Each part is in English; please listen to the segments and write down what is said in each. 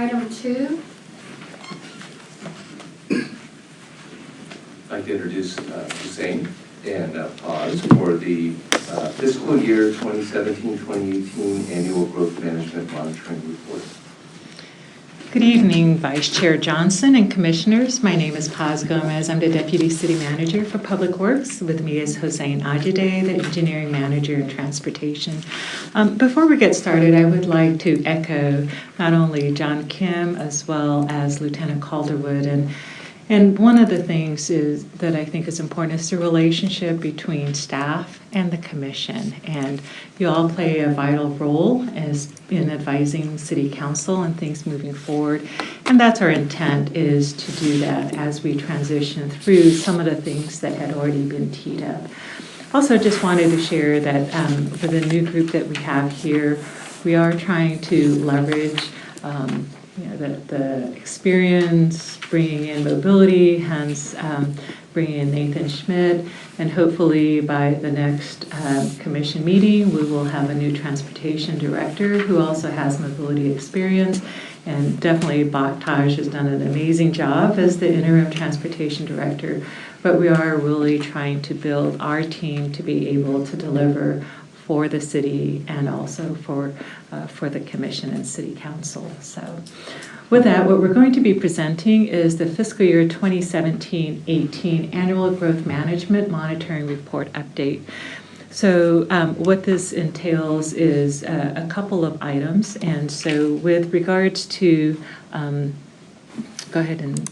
item 2. I'd like to introduce Hussein and pause for the fiscal year 2017-2018 Annual Growth Management Monitoring Report. Good evening, Vice Chair Johnson and Commissioners. My name is Paz Gomez. I'm the Deputy City Manager for Public Works. With me is Hussein Ajide, the Engineering Manager in Transportation. Before we get started, I would like to echo not only John Kim as well as Lieutenant Calderwood. And one of the things is that I think is important is the relationship between staff and the commission. And you all play a vital role in advising City Council and things moving forward. And that's our intent, is to do that as we transition through some of the things that had already been teed up. Also, just wanted to share that for the new group that we have here, we are trying to leverage the experience, bringing in mobility, hence bringing in Nathan Schmidt, and hopefully by the next commission meeting, we will have a new transportation director who also has mobility experience. And definitely Baktaj has done an amazing job as the interim transportation director, but we are really trying to build our team to be able to deliver for the city and also for the commission and city council. So with that, what we're going to be presenting is the fiscal year 2017-18 Annual Growth Management Monitoring Report Update. So what this entails is a couple of items. And so with regards to, go ahead and,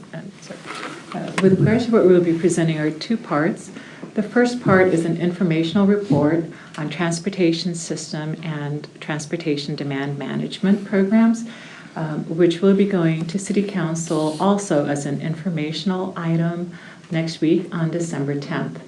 with regards to what we'll be presenting are two parts. The first part is an informational report on transportation system and transportation demand management programs, which will be going to City Council also as an informational item next week on December 10th.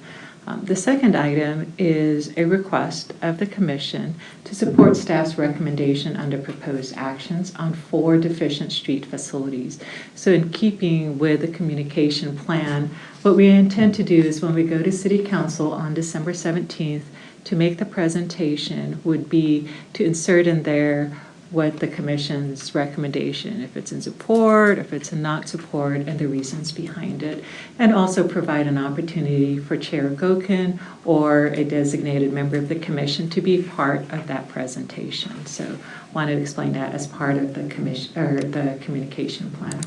The second item is a request of the Commission to support staff's recommendation under proposed actions on 4 deficient street facilities. So in keeping with the communication plan, what we intend to do is when we go to City Council on December 17th to make the presentation would be to insert in there what the Commission's recommendation, if it's in support, if it's in not support, and the reasons behind it, and also provide an opportunity for Chair Gokin or a designated member of the Commission to be part of that presentation. So wanted to explain that as part of the commission or the communication plan.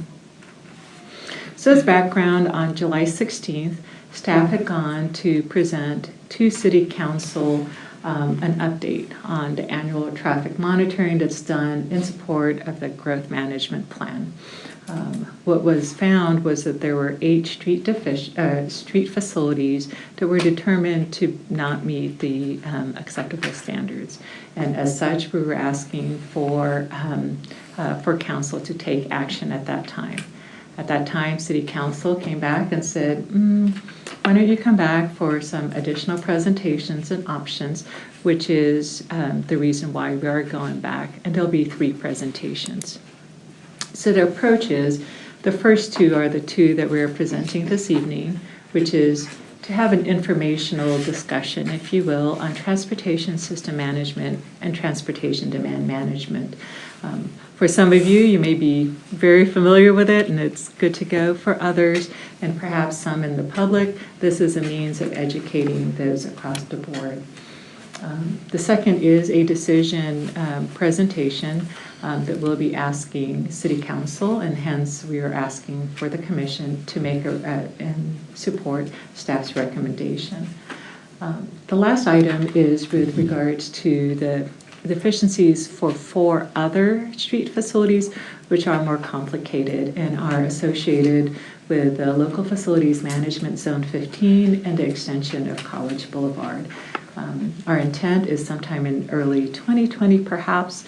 So as background, on July 16th, staff had gone to present to City Council an update on the annual traffic monitoring that's done in support of the growth management plan. What was found was that there were 8 street facilities that were determined to not meet the acceptable standards. And as such, we were asking for council to take action at that time. At that time, City Council came back and said, why don't you come back for some additional presentations and options, which is the reason why we are going back. And there'll be 3 presentations. So the approach is, the first 2 are the 2 that we're presenting this evening, which is to have an informational discussion, if you will, on transportation system management and transportation demand management. For some of you, you may be very familiar with it and it's good to go. For others, and perhaps some in the public, this is a means of educating those across the board. The second is a decision presentation that we'll be asking City Council, and hence we are asking for the Commission to make and support staff's recommendation. The last item is with regards to the deficiencies for 4 other street facilities, which are more complicated and are associated with the Local Facilities Management Zone 15 and the extension of College Boulevard. Our intent is sometime in early 2020, perhaps.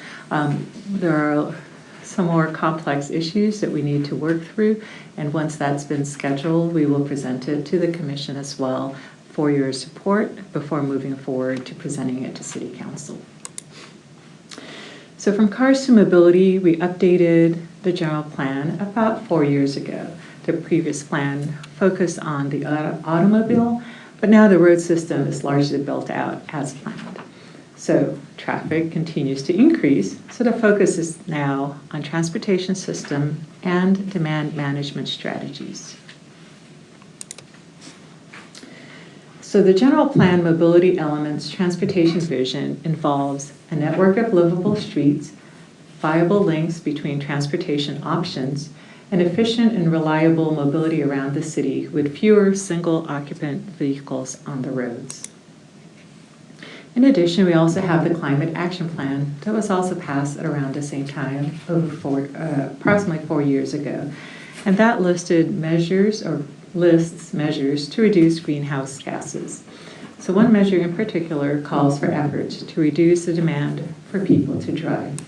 There are some more complex issues that we need to work through, and once that's been scheduled, we will present it to the Commission as well for your support before moving forward to presenting it to City Council. So from cars to mobility, we updated the general plan about 4 years ago. The previous plan focused on the automobile, but now the road system is largely built out as planned. So traffic continues to increase, so the focus is now on transportation system and demand management strategies. So the general plan mobility elements transportation vision involves a network of livable streets, viable links between transportation options, and efficient and reliable mobility around the city with fewer single-occupant vehicles on the roads. In addition, we also have the Climate Action Plan that was also passed at around the same time, approximately 4 years ago. And that lists measures to reduce greenhouse gases. So one measure in particular calls for efforts to reduce the demand for people to drive.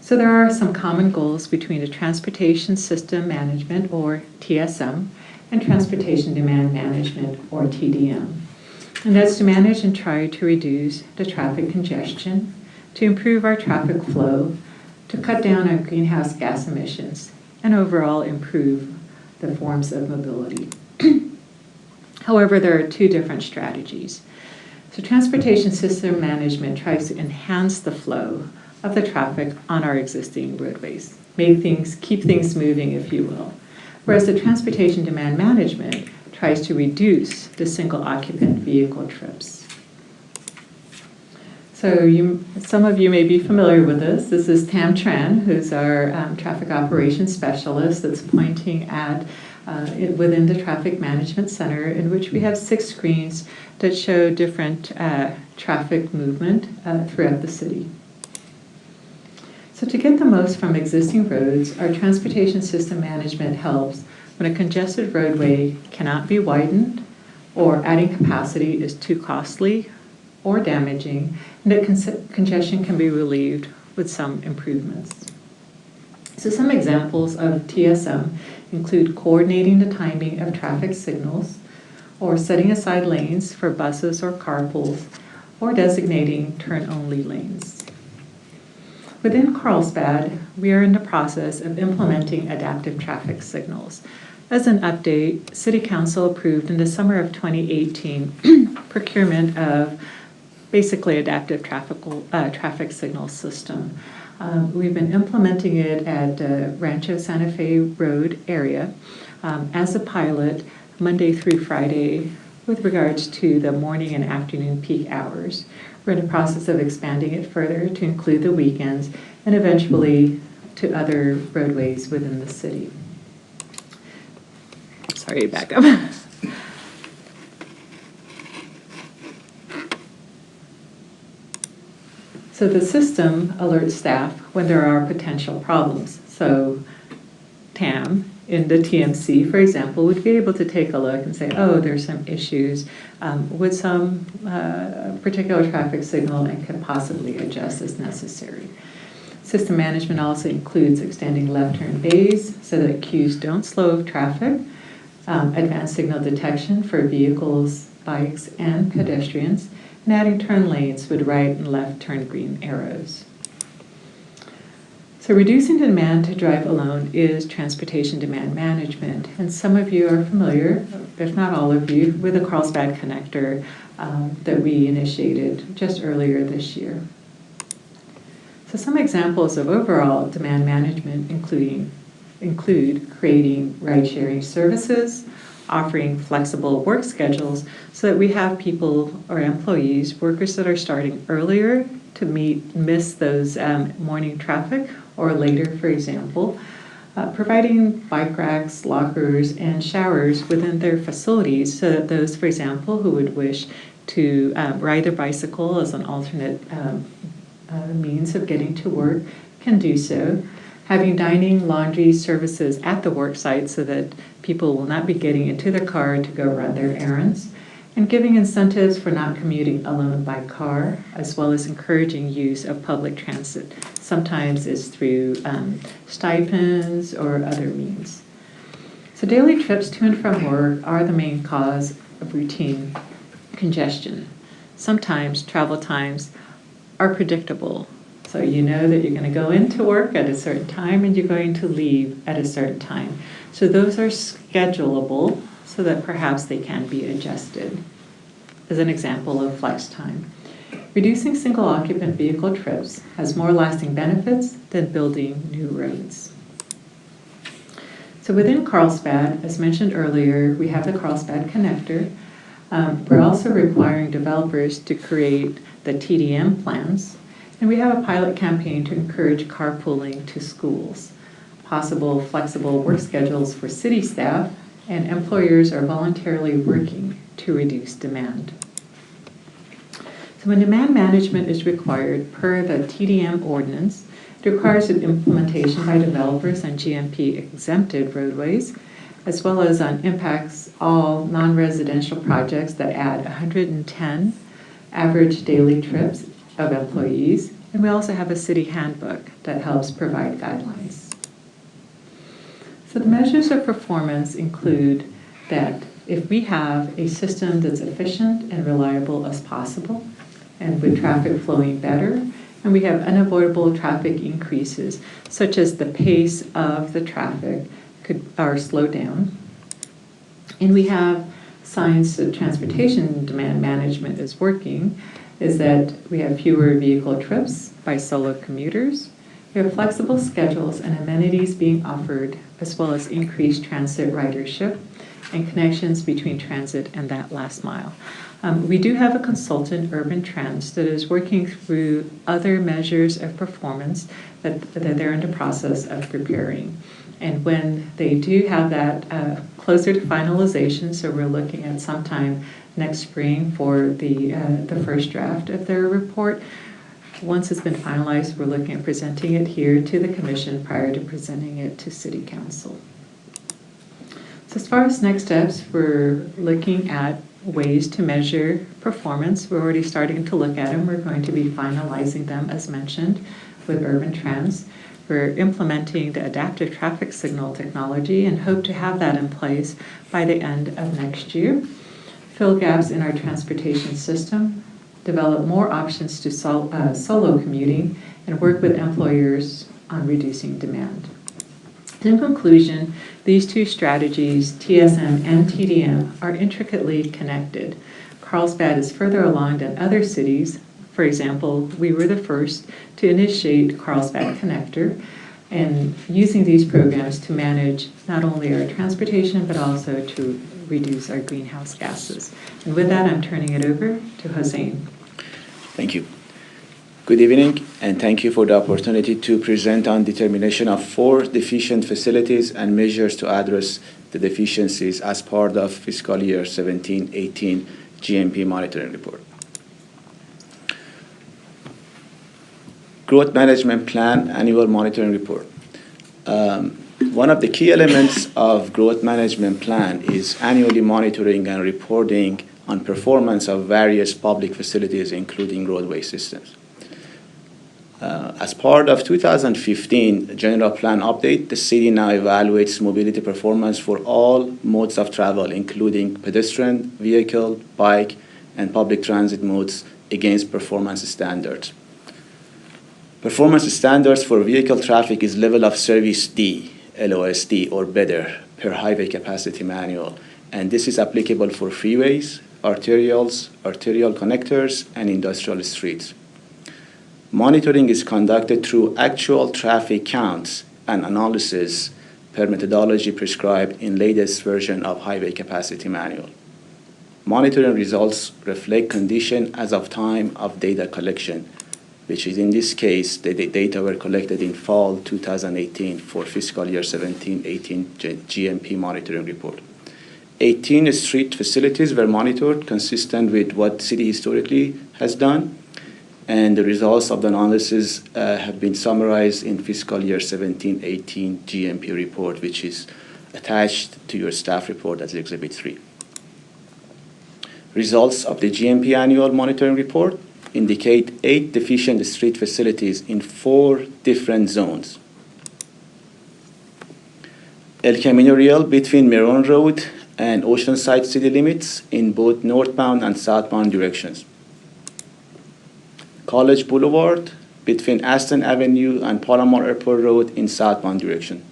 So there are some common goals between the Transportation System Management, or TSM, and Transportation Demand Management, or TDM. And that's to manage and try to reduce the traffic congestion, to improve our traffic flow, to cut down on greenhouse gas emissions, and overall improve the forms of mobility. However, there are two different strategies. So transportation system management tries to enhance the flow of the traffic on our existing roadways, keep things moving, if you will. Whereas the transportation demand management tries to reduce the single occupant vehicle trips. So some of you may be familiar with this. This is Tam Tran, who's our traffic operations specialist that's pointing at within the Traffic Management Center, in which we have 6 screens that show different traffic movement throughout the city. So to get the most from existing roads, our transportation system management helps when a congested roadway cannot be widened, or adding capacity is too costly or damaging, and that congestion can be relieved with some improvements. So some examples of TSM include coordinating the timing of traffic signals, or setting aside lanes for buses or carpools, or designating turn-only lanes. Within Carlsbad, we are in the process of implementing adaptive traffic signals. As an update, City Council approved in the summer of 2018 procurement of basically adaptive traffic signal system. We've been implementing it at Rancho Santa Fe Road area as a pilot Monday through Friday with regards to the morning and afternoon peak hours. We're in the process of expanding it further to include the weekends and eventually to other roadways within the city. Sorry, back up. So the system alerts staff when there are potential problems. So TAM in the TMC, for example, would be able to take a look and say, oh, there's some issues with some particular traffic signal and can possibly adjust as necessary. System management also includes extending left turn bays so that queues don't slow traffic, advanced signal detection for vehicles, bikes, and pedestrians, and adding turn lanes with right and left turn green arrows. So reducing demand to drive alone is transportation demand management, and some of you are familiar, if not all of you, with the Carlsbad Connector that we initiated just earlier this year. So some examples of overall demand management include creating ride-sharing services, offering flexible work schedules so that we have people or employees, workers that are starting earlier to miss those morning traffic or later, for example, providing bike racks, lockers, and showers within their facilities so that those, for example, who would wish to ride their bicycle as an alternate means of getting to work can do so. Having dining, laundry services at the work site so that people will not be getting into their car to go run their errands, and giving incentives for not commuting alone by car, as well as encouraging use of public transit. Sometimes it's through stipends or other means. So daily trips to and from work are the main cause of routine congestion. Sometimes travel times are predictable. So you know that you're going to go into work at a certain time and you're going to leave at a certain time. So those are schedulable so that perhaps they can be adjusted as an example of flex time. Reducing single-occupant vehicle trips has more lasting benefits than building new roads. So within Carlsbad, as mentioned earlier, we have the Carlsbad Connector. We're also requiring developers to create the TDM plans, and we have a pilot campaign to encourage carpooling to schools. Possible flexible work schedules for city staff, and employers are voluntarily working to reduce demand. So when demand management is required per the TDM ordinance, it requires an implementation by developers on GMP exempted roadways, as well as on impacts all non-residential projects that add 110 average daily trips of employees. And we also have a city handbook that helps provide guidelines. So the measures of performance include that if we have a system that's efficient and reliable as possible, and with traffic flowing better, and we have unavoidable traffic increases, such as the pace of the traffic could slow down. And we have signs that transportation demand management is working, is that we have fewer vehicle trips by solo commuters, we have flexible schedules and amenities being offered, as well as increased transit ridership and connections between transit and that last mile. We do have a consultant, Urban Trends, that is working through other measures of performance that they're in the process of preparing. And when they do have that closer to finalization, so we're looking at sometime next spring for the first draft of their report. Once it's been finalized, we're looking at presenting it here to the Commission prior to presenting it to City Council. So as far as next steps, we're looking at ways to measure performance. We're already starting to look at them. We're going to be finalizing them, as mentioned, with Urban Trends. We're implementing the adaptive traffic signal technology and hope to have that in place by the end of next year. Fill gaps in our transportation system, develop more options to solo commuting, and work with employers on reducing demand. In conclusion, these two strategies, TSM and TDM, are intricately connected. Carlsbad is further along than other cities. For example, we were the first to initiate Carlsbad Connector, and using these programs to manage not only our transportation, but also to reduce our greenhouse gases. And with that, I'm turning it over to Hossein. Thank you. Good evening, and thank you for the opportunity to present on determination of 4 deficient facilities and measures to address the deficiencies as part of fiscal year 17-18 GMP monitoring report. Growth Management Plan Annual Monitoring Report. One of the key elements of Growth Management Plan is annually monitoring and reporting on performance of various public facilities, including roadway systems. As part of 2015 General Plan Update, the city now evaluates mobility performance for all modes of travel, including pedestrian, vehicle, bike, and public transit modes against performance standards. Performance standards for vehicle traffic is level of service D, LOSD, or better, per highway capacity manual, and this is applicable for freeways, arterials, arterial connectors, and industrial streets. Monitoring is conducted through actual traffic counts and analysis per methodology prescribed in latest version of Highway Capacity Manual. Monitoring results reflect condition as of time of data collection, which is in this case, the data were collected in fall 2018 for fiscal year 17-18 GMP monitoring report. 18 street facilities were monitored consistent with what city historically has done, and the results of the analysis have been summarized in fiscal year 17-18 GMP report, which is attached to your staff report as Exhibit 3. Results of the GMP annual monitoring report indicate 8 deficient street facilities in 4 different zones. El Camino Real between Meron Road and Oceanside city limits in both northbound and southbound directions. College Boulevard between Aston Avenue and Palomar Airport Road in southbound direction.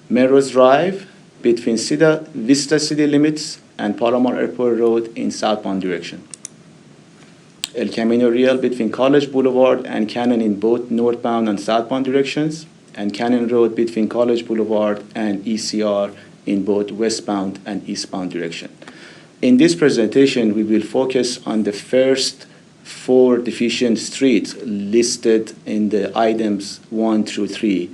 Melrose Drive between Vista city limits and Palomar Airport Road in southbound direction. El Camino Real between College Boulevard and Cannon in both northbound and southbound directions, and Cannon Road between College Boulevard and ECR in both westbound and eastbound direction. In this presentation, we will focus on the first 4 deficient streets listed in the items 1 through 3.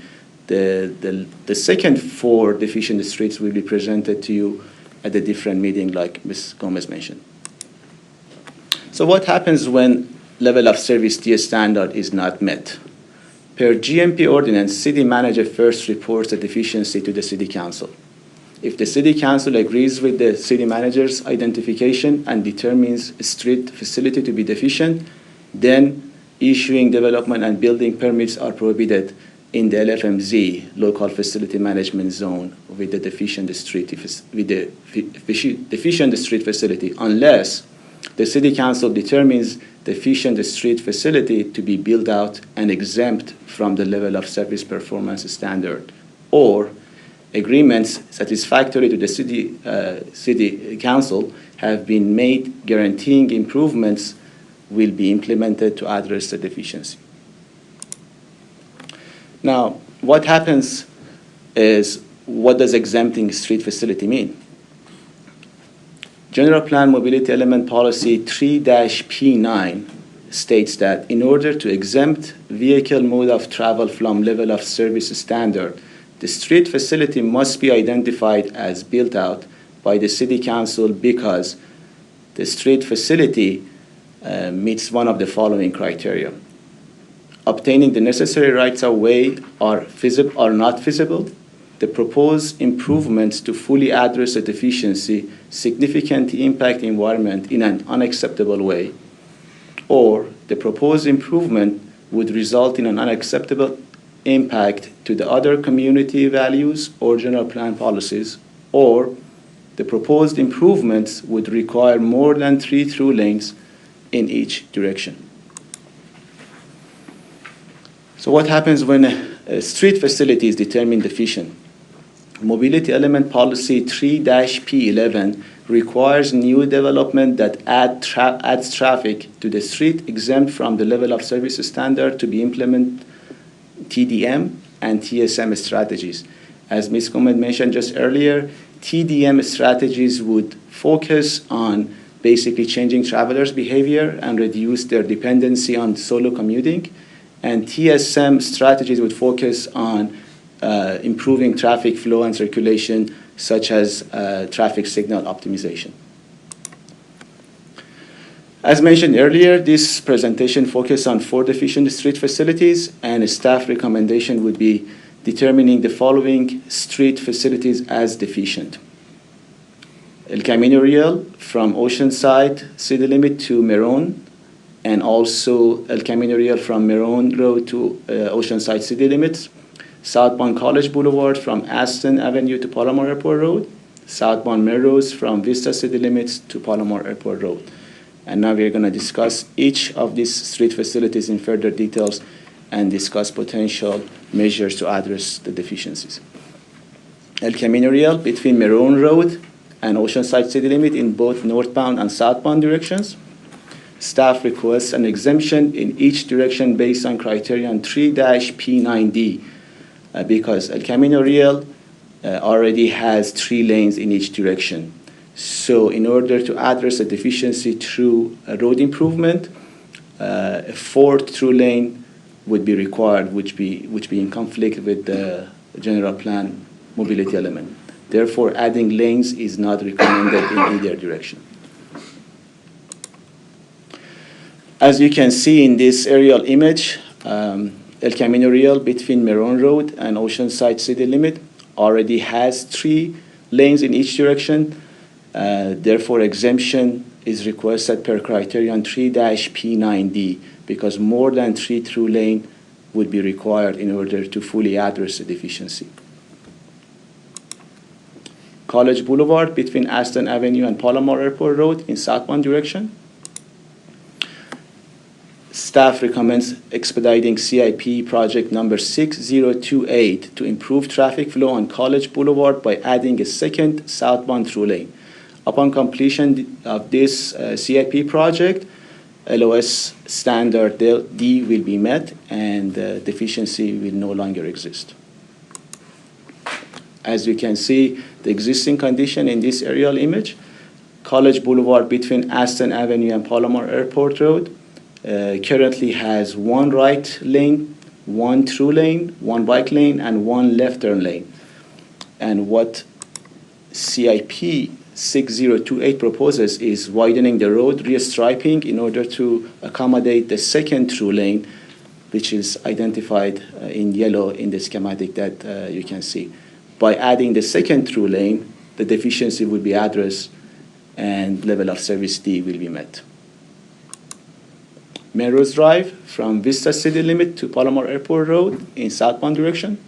The second 4 deficient streets will be presented to you at a different meeting, like Ms. Gomez mentioned. So what happens when level of service tier standard is not met? Per GMP ordinance, city manager first reports the deficiency to the city council. If the city council agrees with the city manager's identification and determines a street facility to be deficient, then issuing development and building permits are prohibited in the LFMZ, local facility management zone, with the deficient street facility, unless the city council determines deficient street facility to be built out and exempt from the level of service performance standard, or agreements satisfactory to the city council have been made guaranteeing improvements will be implemented to address the deficiency. Now, what happens is, what does exempting street facility mean? General Plan Mobility Element Policy 3-P9 states that in order to exempt vehicle mode of travel from level of service standard, the street facility must be identified as built out by the city council because the street facility meets one of the following criteria. Obtaining the necessary rights of way are not feasible. The proposed improvements to fully address the deficiency significantly impact the environment in an unacceptable way, or the proposed improvement would result in an unacceptable impact to the other community values or general plan policies, or the proposed improvements would require more than 3 through lanes in each direction. So what happens when a street facility is determined deficient? Mobility Element Policy 3-P11 requires new development that adds traffic to the street exempt from the level of service standard to be implemented TDM and TSM strategies. As Ms. Gomez mentioned just earlier, TDM strategies would focus on basically changing travelers' behavior and reduce their dependency on solo commuting, and TSM strategies would focus on improving traffic flow and circulation, such as traffic signal optimization. As mentioned earlier, this presentation focused on 4 deficient street facilities, and a staff recommendation would be determining the following street facilities as deficient. El Camino Real from Oceanside city limit to Meron, and also El Camino Real from Meron Road to Oceanside city limits. Southbound College Boulevard from Aston Avenue to Palomar Airport Road. Southbound Melrose from Vista city limits to Palomar Airport Road. And now we're going to discuss each of these street facilities in further details and discuss potential measures to address the deficiencies. El Camino Real between Meron Road and Oceanside city limit in both northbound and southbound directions. Staff requests an exemption in each direction based on criterion 3-P9D because El Camino Real already has 3 lanes in each direction. So in order to address the deficiency through a road improvement, a 4th through lane would be required, which be in conflict with the general plan mobility element. Therefore, adding lanes is not recommended in either direction. As you can see in this aerial image, El Camino Real between Meron Road and Oceanside city limit already has 3 lanes in each direction. Therefore, exemption is requested per criterion 3-P9D because more than 3 through lane would be required in order to fully address the deficiency. College Boulevard between Aston Avenue and Palomar Airport Road in southbound direction. Staff recommends expediting CIP project number 6028 to improve traffic flow on College Boulevard by adding a 2nd southbound through lane. Upon completion of this CIP project, LOS standard D will be met and deficiency will no longer exist. As you can see, the existing condition in this aerial image, College Boulevard between Aston Avenue and Palomar Airport Road currently has one right lane, one through lane, one bike lane, and one left turn lane. And what CIP 6028 proposes is widening the road, restriping in order to accommodate the second through lane, which is identified in yellow in the schematic that you can see. By adding the second through lane, the deficiency will be addressed and level of service D will be met. Melrose Drive from Vista City Limit to Palomar Airport Road in southbound direction.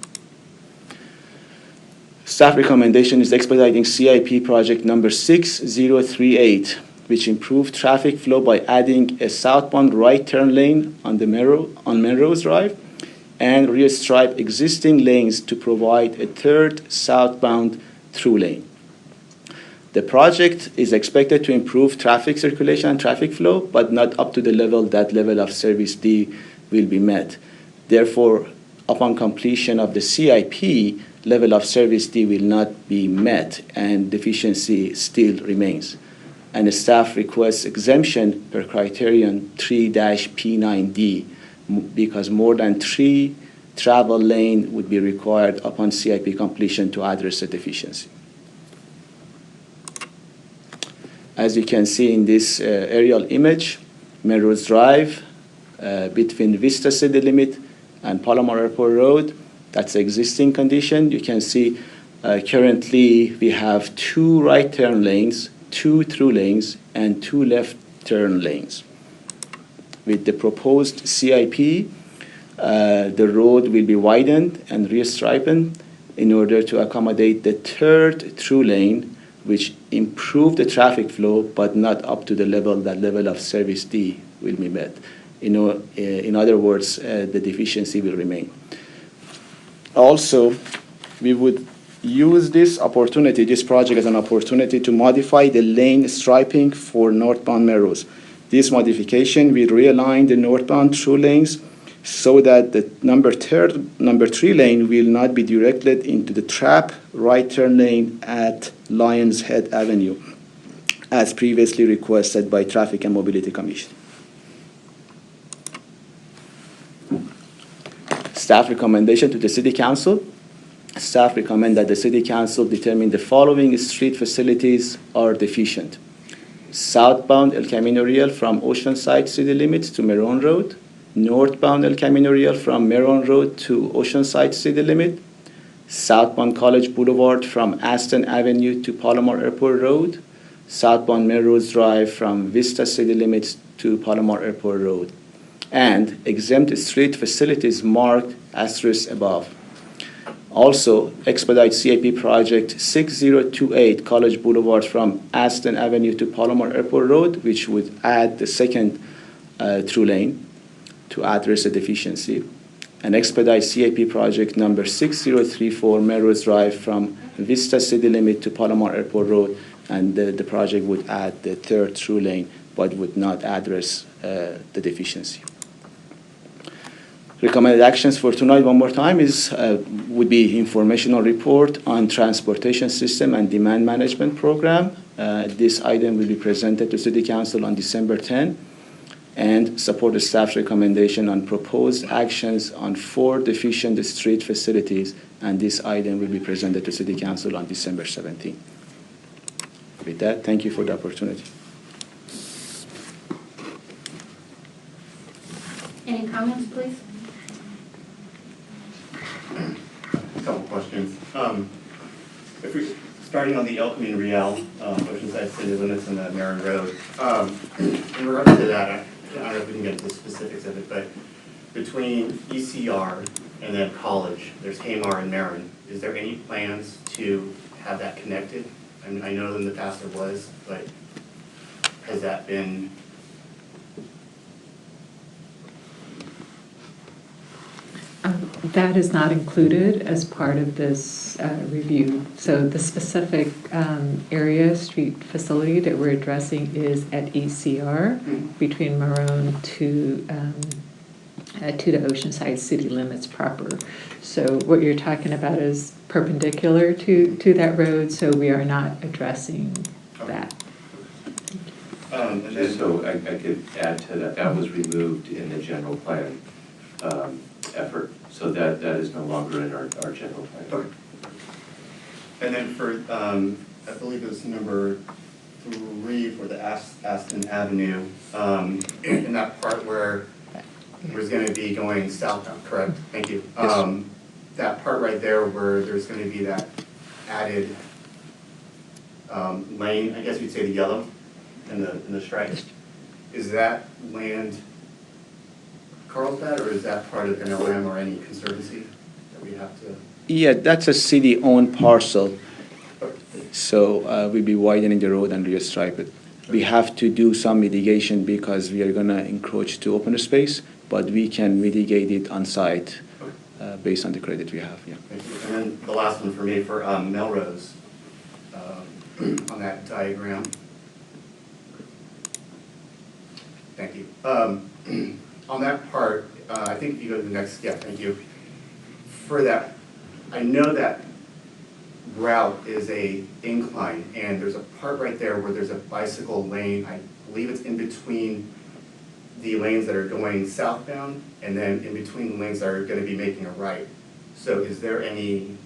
Staff recommendation is expediting CIP project number 6038, which improved traffic flow by adding a southbound right turn lane on Melrose Drive and restripe existing lanes to provide a third southbound through lane. The project is expected to improve traffic circulation and traffic flow, but not up to the level that level of service D will be met. Therefore, upon completion of the CIP, level of service D will not be met and deficiency still remains. And the staff requests exemption per criterion 3-P9D because more than 3 travel lane would be required upon CIP completion to address the deficiency. As you can see in this aerial image, Melrose Drive between Vista City Limit and Palomar Airport Road, that's the existing condition. You can see currently we have 2 right turn lanes, 2 through lanes, and 2 left turn lanes. With the proposed CIP, the road will be widened and restriped in order to accommodate the third through lane, which improve the traffic flow, but not up to the level of service D will be met. In other words, the deficiency will remain. Also, we would use this project as an opportunity to modify the lane striping for northbound Melrose. This modification will realign the northbound through lanes so that the number 3 lane will not be directed into the trap right turn lane at Lions Head Avenue, as previously requested by Traffic and Mobility Commission. Staff recommendation to the City Council. Staff recommend that the City Council determine the following street facilities are deficient. Southbound El Camino Real from Oceanside City Limits to Meron Road, northbound El Camino Real from Meron Road to Oceanside City Limit, southbound College Boulevard from Aston Avenue to Palomar Airport Road, southbound Melrose Drive from Vista City Limits to Palomar Airport Road, and exempt street facilities marked asterisk above. Also, expedite CIP project 6028 College Boulevard from Aston Avenue to Palomar Airport Road, which would add the second through lane to address the deficiency. And expedite CIP project number 6034 Melrose Drive from Vista City Limit to Palomar Airport Road, and the project would add the third through lane, but would not address the deficiency. Recommended actions for tonight, one more time, would be informational report on transportation system and demand management program. This item will be presented to City Council on December 10, and support the staff's recommendation on proposed actions on 4 deficient street facilities, and this item will be presented to City Council on December 17. With that, thank you for the opportunity. Any comments, please? A couple questions. If we're starting on the El Camino Real, Oceanside City Limits and the Meron Road, in regards to that, I don't know if we can get into the specifics of it, but between ECR and then College, there's Hamar and Meron. Is there any plans to have that connected? I mean, I know in the past there was, but has that been? That is not included as part of this review. So the specific area, street facility that we're addressing is at ECR between Marone to the Oceanside city limits proper. So what you're talking about is perpendicular to that road, so we are not addressing that. And then, Just so I could add to that, that was removed in the general plan effort, so that is no longer in our general plan. okay. And then for, I believe it was number 3 for the Aston Avenue, in that part where there's going to be going southbound, correct? Thank you. That part right there where there's going to be that added lane, I guess you'd say the yellow and the stripes. Is that land Carlsbad, or is that part of NLM or any conservancy that we have to? Yeah, that's a city-owned parcel, so we'll be widening the road and restripe it. We have to do some mitigation because we are going to encroach to open space, but we can mitigate it on site based on the credit we have, yeah. Thank you. And then the last one for me, for Melrose, on that diagram. Thank you. On that part, I think if you go to the next, yeah, thank you. For that, I know that route is a incline, and there's a part right there where there's a bicycle lane. I believe it's in between the lanes that are going southbound, and then in between the lanes that are going to be making a right. So is there any,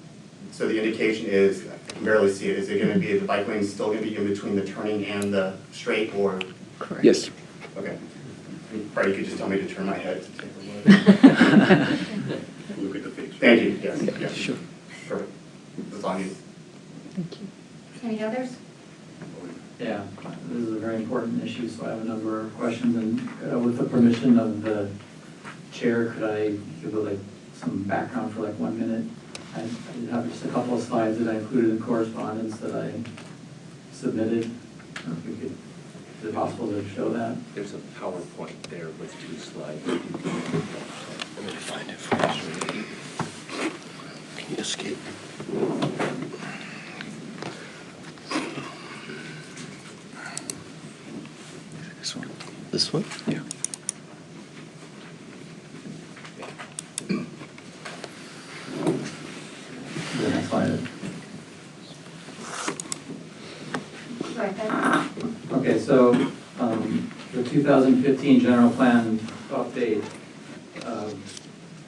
so the indication is, I can barely see it, is it going to be, the bike lane still going to be in between the turning and the straight, or? Correct. Yes. Okay. Probably you could just tell me to turn my head to take a look. Look at the picture. Thank you, yes, yeah. Sure. Perfect. That's all I need. Thank you. Any others? Yeah, this is a very important issue, so I have a number of questions, and with the permission of the chair, could I give like some background for like 1 minute? I did have just a couple of slides that I included in correspondence that I submitted. If we could, is it possible to show that? There's a PowerPoint there with 2 slides. Let me find it for you. Can you escape? This one? This one? Yeah. The next slide. Go ahead. Okay, so the 2015 general plan update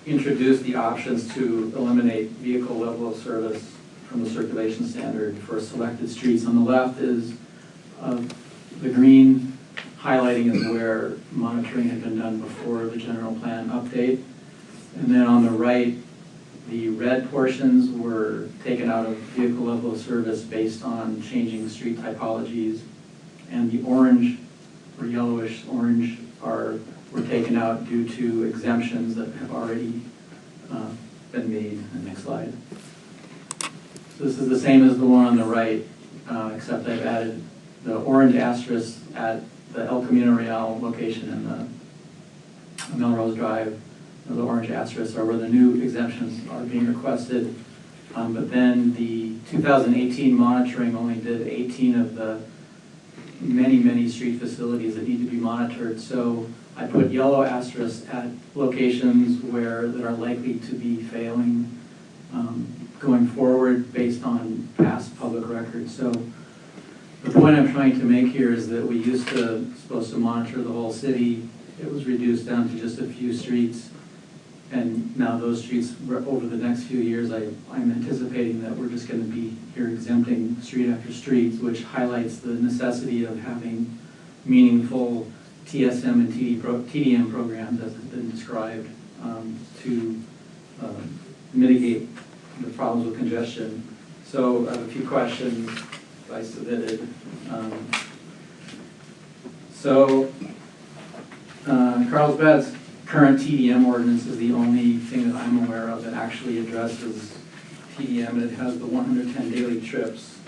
introduced the options to eliminate vehicle level of service from the circulation standard for selected streets. On the left is the green highlighting is where monitoring had been done before the general plan update. And then on the right, the red portions were taken out of vehicle level of service based on changing street typologies. And the orange or yellowish orange were taken out due to exemptions that have already been made. The next slide. So this is the same as the one on the right, except I've added the orange asterisk at the El Camino Real location in the Melrose Drive. The orange asterisks are where the new exemptions are being requested. But then the 2018 monitoring only did 18 of the many street facilities that need to be monitored. So I put yellow asterisks at locations that are likely to be failing going forward based on past public records. So the point I'm trying to make here is that we used to supposed to monitor the whole city. It was reduced down to just a few streets. And now those streets, over the next few years, I'm anticipating that we're just going to be here exempting street after street, which highlights the necessity of having meaningful TSM and TDM programs, as has been described, to mitigate the problems with congestion. So I have a few questions I submitted. Carlsbad's current TDM ordinance is the only thing that I'm aware of that actually addresses TDM, and it has the 110 daily trips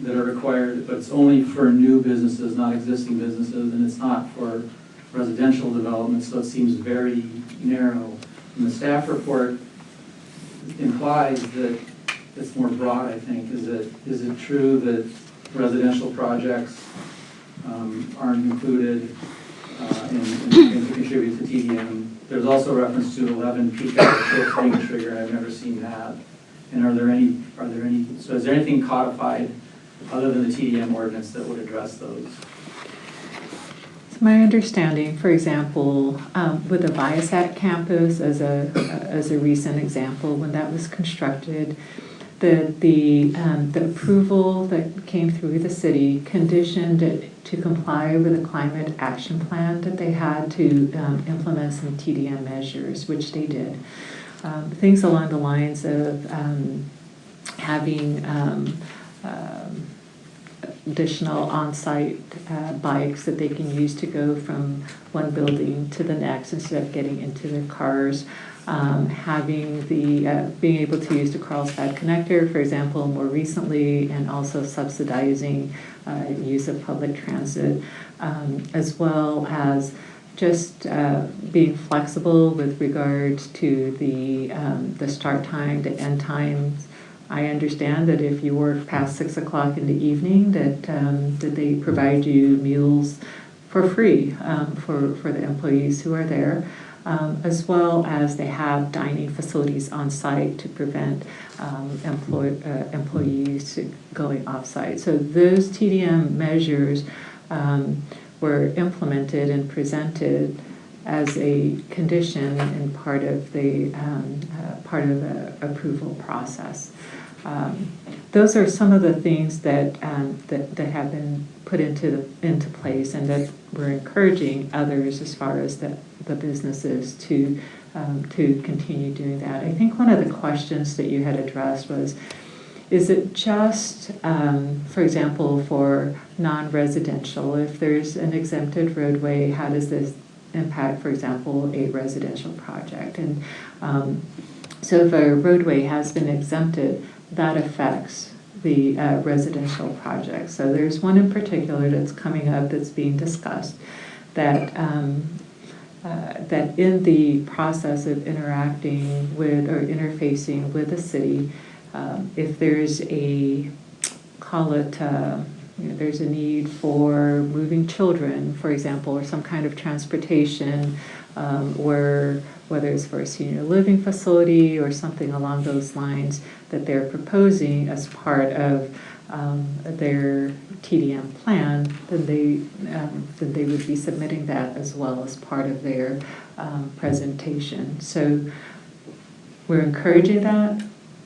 that are required, but it's only for new businesses, not existing businesses, and it's not for residential development, so it seems very narrow. And the staff report implies that it's more broad, I think. Is it true that residential projects aren't included and can contribute to TDM? There's also reference to 11 peak hour filtering trigger, and I've never seen that. And so is there anything codified other than the TDM ordinance that would address those? It's my understanding, for example, with the Viasat campus as a recent example, when that was constructed, the approval that came through the city conditioned it to comply with a climate action plan that they had to implement some TDM measures, which they did. Things along the lines of having additional on-site bikes that they can use to go from one building to the next instead of getting into their cars. Having being able to use the Carlsbad connector, for example, more recently, and also subsidizing use of public transit, as well as just being flexible with regards to the start time, the end times. I understand that if you work past 6 o'clock in the evening, that they provide you meals for free for the employees who are there. As well as they have dining facilities on site to prevent employees going off site. So those TDM measures were implemented and presented as a condition and part of the approval process. Those are some of the things that have been put into place, and that we're encouraging others as far as the businesses to continue doing that. I think one of the questions that you had addressed was, is it just, for example, for non-residential, if there's an exempted roadway, how does this impact, for example, a residential project? And so if a roadway has been exempted, that affects the residential project. So there's one in particular that's coming up that's being discussed that that in the process of interacting with or interfacing with the city, if there's there's a need for moving children, for example, or some kind of transportation, whether it's for a senior living facility or something along those lines that they're proposing as part of their TDM plan, then they would be submitting that as well as part of their presentation. So we're encouraging that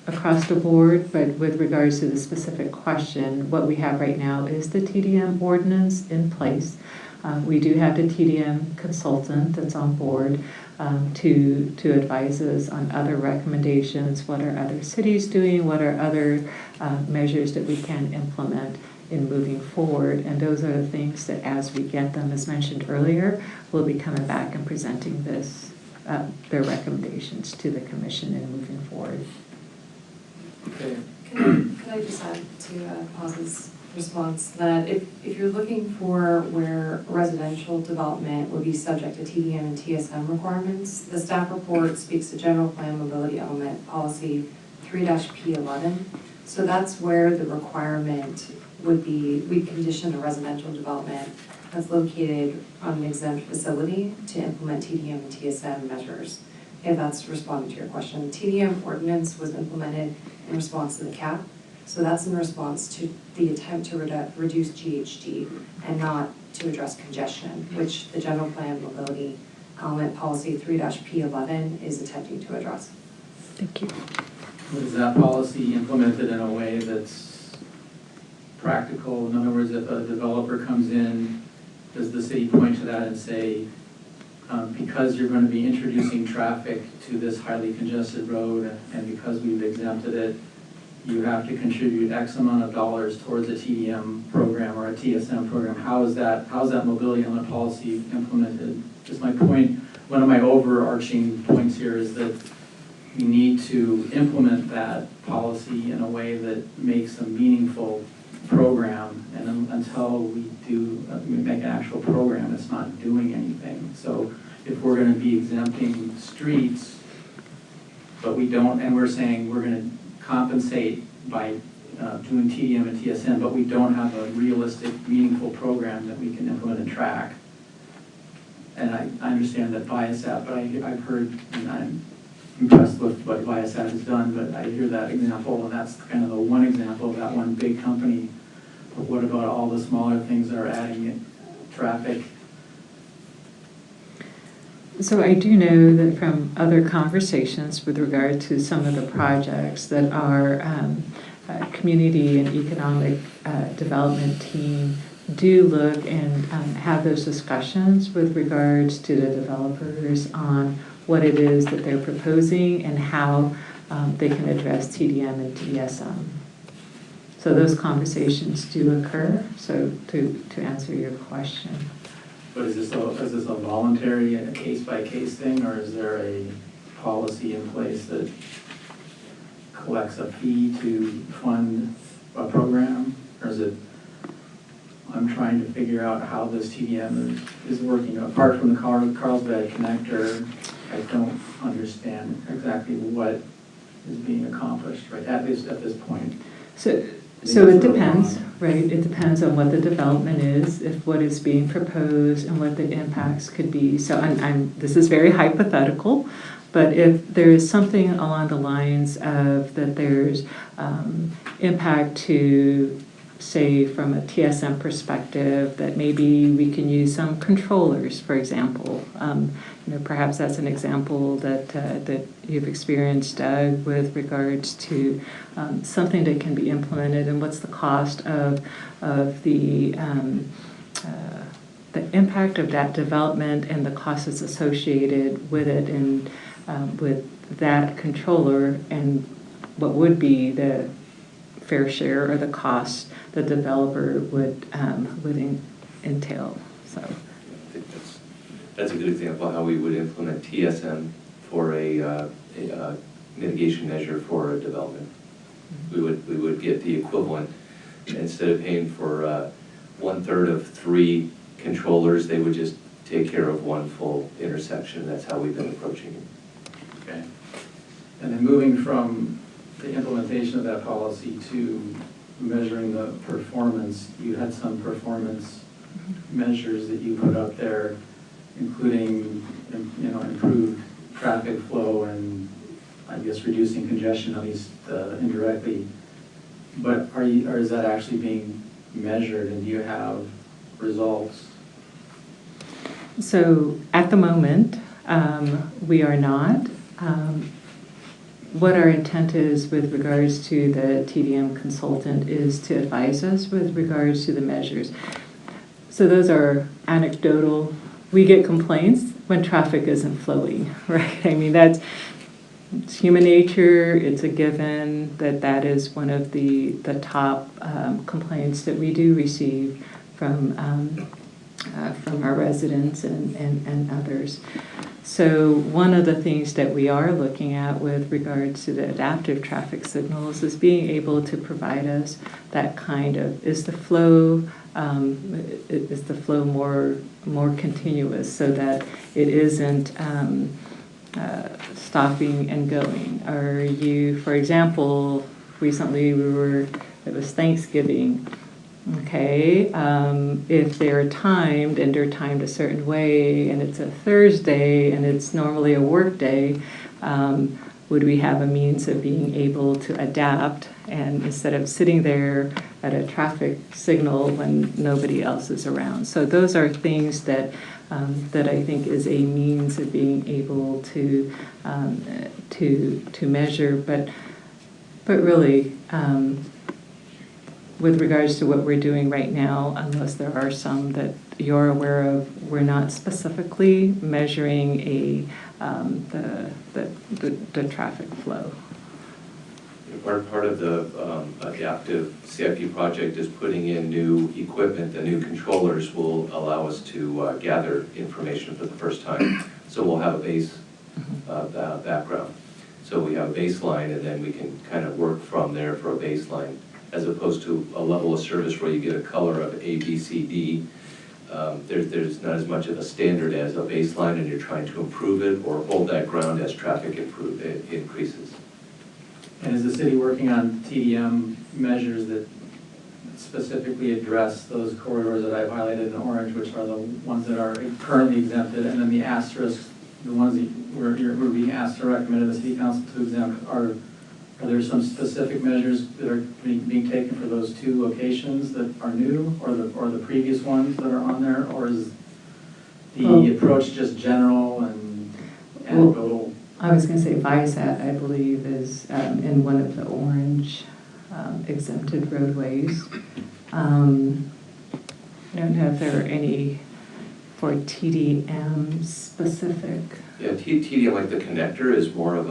across the board, but with regards to the specific question, what we have right now is the TDM ordinance in place. We do have the TDM consultant that's on board to advise us on other recommendations, what are other cities doing, what are other measures that we can implement in moving forward. And those are the things that as we get them, as mentioned earlier, we'll be coming back and presenting their recommendations to the commission and moving forward. Okay. Can I just add to Paz's response that if you're looking for where residential development would be subject to TDM and TSM requirements, the staff report speaks to general plan mobility element policy 3-P11. So that's where the requirement would be, we condition a residential development that's located on an exempt facility to implement TDM and TSM measures. If that's responding to your question, the TDM ordinance was implemented in response to the CAP. So that's in response to the attempt to reduce GHG and not to address congestion, which the general plan mobility element policy 3-P11 is attempting to address. Thank you. Is that policy implemented in a way that's practical? In other words, if a developer comes in, does the city point to that and say, because you're going to be introducing traffic to this highly congested road and because we've exempted it, you have to contribute X amount of dollars towards a TDM program or a TSM program? How is that mobility element policy implemented? Just my point, one of my overarching points here is that we need to implement that policy in a way that makes a meaningful program, and until we make an actual program, it's not doing anything. So if we're going to be exempting streets but we don't, and we're saying we're gonna compensate by doing TDM and TSM, but we don't have a realistic, meaningful program that we can implement and track. And I understand that Viasat, but I've heard, and I'm impressed with what Viasat has done, but I hear that example, and that's kind of the one example of that one big company. But what about all the smaller things that are adding traffic? So I do know that from other conversations with regard to some of the projects that our community and economic development team do look and have those discussions with regards to the developers on what it is that they're proposing and how they can address TDM and TSM. So those conversations do occur, so to answer your question. But is this a voluntary, a case-by-case thing, or is there a policy in place that collects a fee to fund a program? Or is it, I'm trying to figure out how this TDM is working. Apart from the Carlsbad connector, I don't understand exactly what is being accomplished, right, at this point. So it depends, right? It depends on what the development is, if what is being proposed and what the impacts could be. So this is very hypothetical, but if there is something along the lines of that there's impact to, say, from a TSM perspective, that maybe we can use some controllers, for example. Perhaps that's an example that you've experienced, Doug, with regards to something that can be implemented, and what's the cost of the impact of that development and the costs associated with it, and with that controller, and what would be the fair share or the cost the developer would entail. So. I think that's a good example of how we would implement TSM for a mitigation measure for a development. We would get the equivalent. Instead of paying for 1/3 of 3 controllers, they would just take care of one full intersection. That's how we've been approaching it. Okay. And then moving from the implementation of that policy to measuring the performance, you had some performance measures that you put up there, including, improved traffic flow and, I guess, reducing congestion, at least indirectly. But or is that actually being measured, and do you have results? So at the moment, we are not. What our intent is with regards to the TDM consultant is to advise us with regards to the measures. So those are anecdotal. We get complaints when traffic isn't flowing, right? I mean, it's human nature. It's a given that is one of the top complaints that we do receive from our residents and others. So one of the things that we are looking at with regards to the adaptive traffic signals is being able to provide us that kind of, is the flow more continuous, so that it isn't stopping and going. Are you, for example, recently it was Thanksgiving. Okay, if they're timed and they're timed a certain way, and it's a Thursday and it's normally a work day, would we have a means of being able to adapt, and instead of sitting there at a traffic signal when nobody else is around? So those are things that I think is a means of being able to measure, but really. With regards to what we're doing right now, unless there are some that you're aware of, we're not specifically measuring the traffic flow. Part of the adaptive CIP project is putting in new equipment. The new controllers will allow us to gather information for the first time. So we'll have a base background. So we have a baseline, and then we can kind of work from there for a baseline, as opposed to a level of service where you get a color of A, B, C, D. there's not as much of a standard as a baseline, and you're trying to improve it or hold that ground as traffic increases. And is the city working on TDM measures that specifically address those corridors that I've highlighted in orange, which are the ones that are currently exempted, and then the asterisks, the ones that we're being asked to recommend to the city council to exempt, are there some specific measures that are being taken for those two locations that are new, or the previous ones that are on there, or is the approach just general and anecdotal? I was going to say VISAT, I believe, is in one of the orange exempted roadways. I don't know if there are any for TDM specific. Yeah, TDM, like the connector, is more of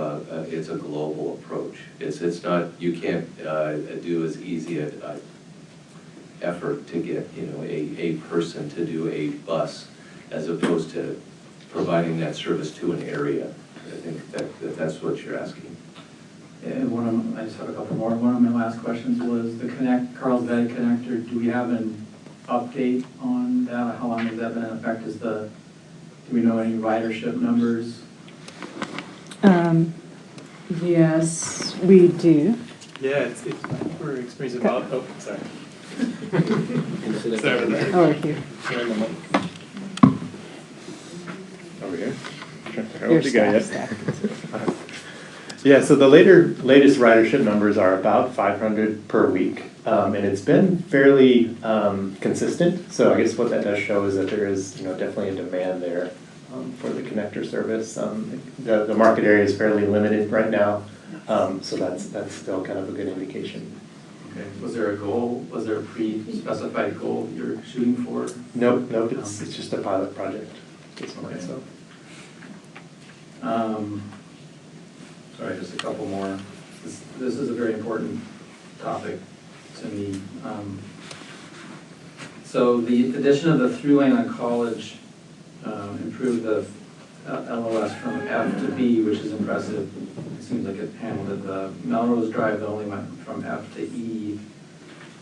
it's a global approach. It's not, you can't do as easy a effort to get, a person to do a bus as opposed to providing that service to an area. I think that's what you're asking. And I just have a couple more. One of my last questions was the Carlsbad connector. Do we have an update on that? How long has that been in effect? Do we know any ridership numbers? Yes, we do. Yeah, we're experiencing about, oh, sorry. Over here. Over here? Your staff. Yeah, so the latest ridership numbers are about 500 per week, and it's been fairly consistent. So I guess what that does show is that there is, definitely a demand there for the connector service. The market area is fairly limited right now, so that's still kind of a good indication. Okay. Was there a goal? Was there a pre-specified goal you're shooting for? Nope. It's just a pilot project. Okay. So. Sorry, just a couple more. This is a very important topic to me. So the addition of the through lane on College improved the LOS from F to B, which is impressive. It seems like it handled it. The Melrose Drive only went from F to E.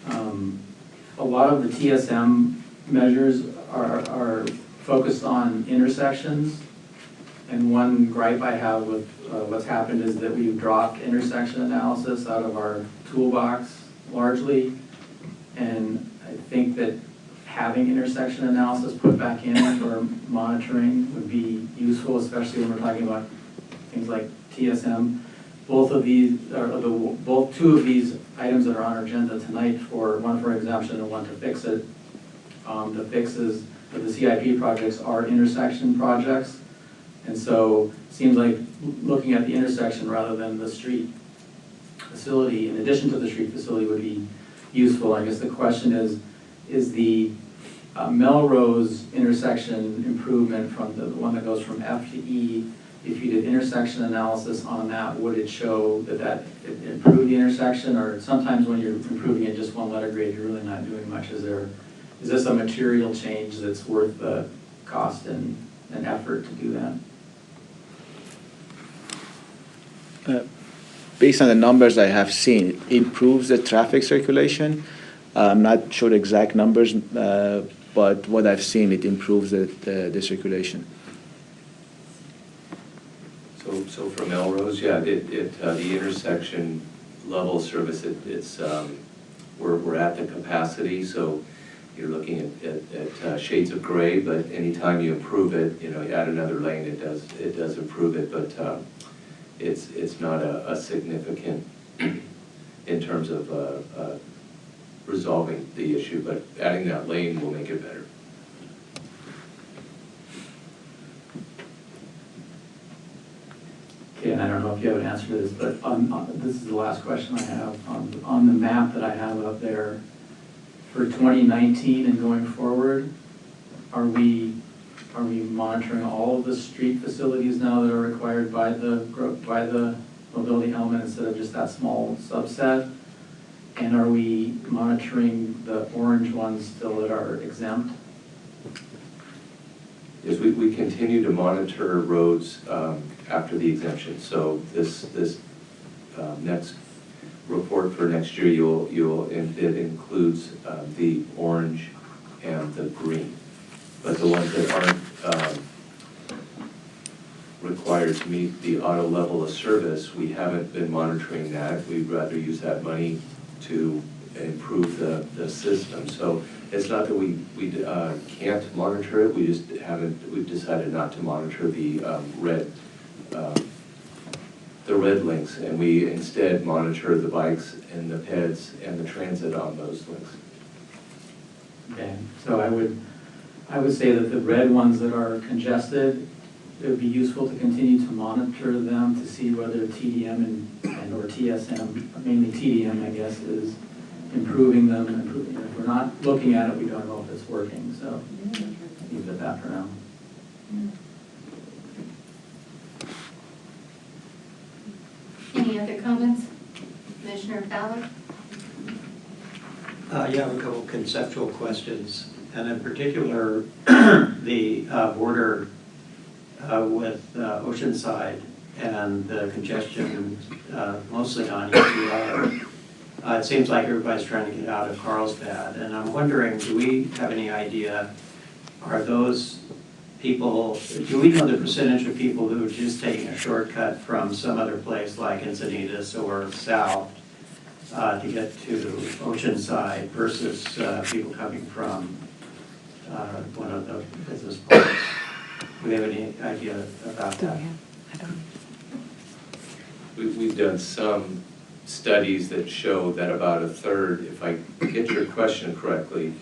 A lot of the TSM measures are focused on intersections. And one gripe I have with what's happened is that we've dropped intersection analysis out of our toolbox largely. And I think that having intersection analysis put back in for monitoring would be useful, especially when we're talking about things like TSM. Both of these, two of these items that are on our agenda tonight, one for exemption and one to fix it. The fixes for the CIP projects are intersection projects. And so it seems like looking at the intersection rather than the street facility, in addition to the street facility, would be useful. I guess the question is the Melrose intersection improvement from the one that goes from F to E, if you did intersection analysis on that, would it show that it improved the intersection? Or sometimes when you're improving it just one letter grade, you're really not doing much. Is this a material change that's worth the cost and effort to do that? Based on the numbers I have seen, it improves the traffic circulation. I'm not sure the exact numbers, but what I've seen, it improves the circulation. So for Melrose, yeah, the intersection level service, we're at the capacity, so you're looking at shades of gray, but anytime you improve it, you add another lane, it does improve it, but it's not a significant in terms of resolving the issue, but adding that lane will make it better. Okay, and I don't know if you have an answer to this, but this is the last question I have. On the map that I have up there, for 2019 and going forward, are we monitoring all of the street facilities now that are required by the mobility element instead of just that small subset? And are we monitoring the orange ones still that are exempt? Yes, we continue to monitor roads after the exemption. So this next report for next year, it includes the orange and the green. But the ones that aren't required to meet the auto level of service, we haven't been monitoring that. We'd rather use that money to improve the system. So it's not that we can't monitor it, we just haven't, we've decided not to monitor the red links, and we instead monitor the bikes and the peds and the transit on those links. Okay, so I would say that the red ones that are congested, it would be useful to continue to monitor them to see whether TDM and or TSM, mainly TDM, I guess, is improving them. If we're not looking at it, we don't know if it's working, so leave it at that for now. Any other comments? Commissioner Fowler? Yeah, I have a couple conceptual questions, and in particular, the border with Oceanside and the congestion mostly on EPR. It seems like everybody's trying to get out of Carlsbad, and I'm wondering, do we have any idea, are those people, do we know the percentage of people who are just taking a shortcut from some other place like Encinitas or south to get to Oceanside versus people coming from one of the business parks? Do we have any idea about that? We've done some studies that show that about a third, if I get your question correctly,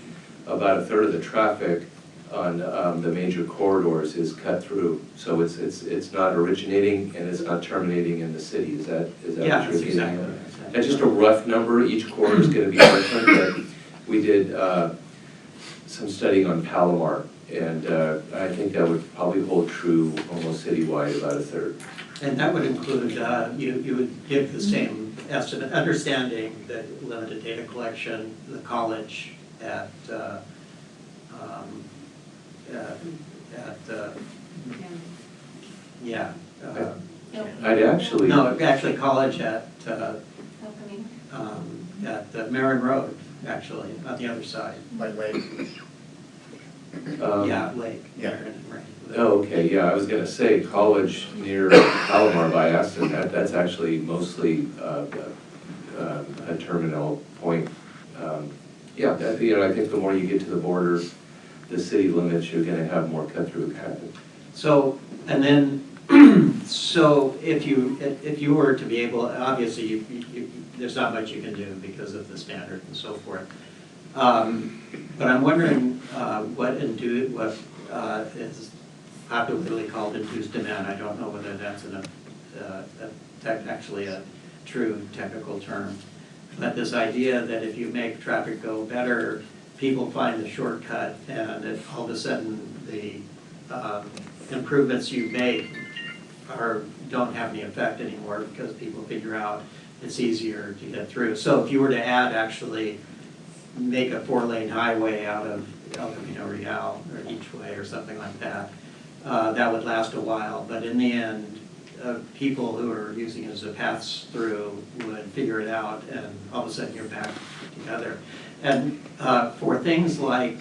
about a third of the traffic on the major corridors is cut through. So it's not originating and it's not terminating in the city. Is that Yeah, what that's you're getting exactly at? what I said. That's just a rough number. Each quarter is going to be different. But we did some studying on Palomar, and I think that would probably hold true almost citywide, about a third. And that would include, you would give the same estimate, understanding that limited data collection, the college at yeah. I'd actually... No, actually college at Welcoming. the Marin Road, actually, on the other side. Like Lake? Yeah, Lake. Yeah. Marin, right. Oh, okay, yeah, I was gonna say college near Palomar by Aston, that's actually mostly a terminal point. Yeah, I think the more you get to the border, the city limits, you're gonna have more cut-through traffic. So, and then, so if you were to be able, obviously, there's not much you can do because of the standard and so forth. But I'm wondering what is popularly called induced demand. I don't know whether that's actually a true technical term. But this idea that if you make traffic go better, people find the shortcut, and that all of a sudden the improvements you make don't have any effect anymore because people figure out it's easier to get through. So if you were to actually make a 4-lane highway out of El Camino Real or each way or something like that, that would last a while. But in the end, people who are using it as a pass-through would figure it out, and all of a sudden you're back together. And for things like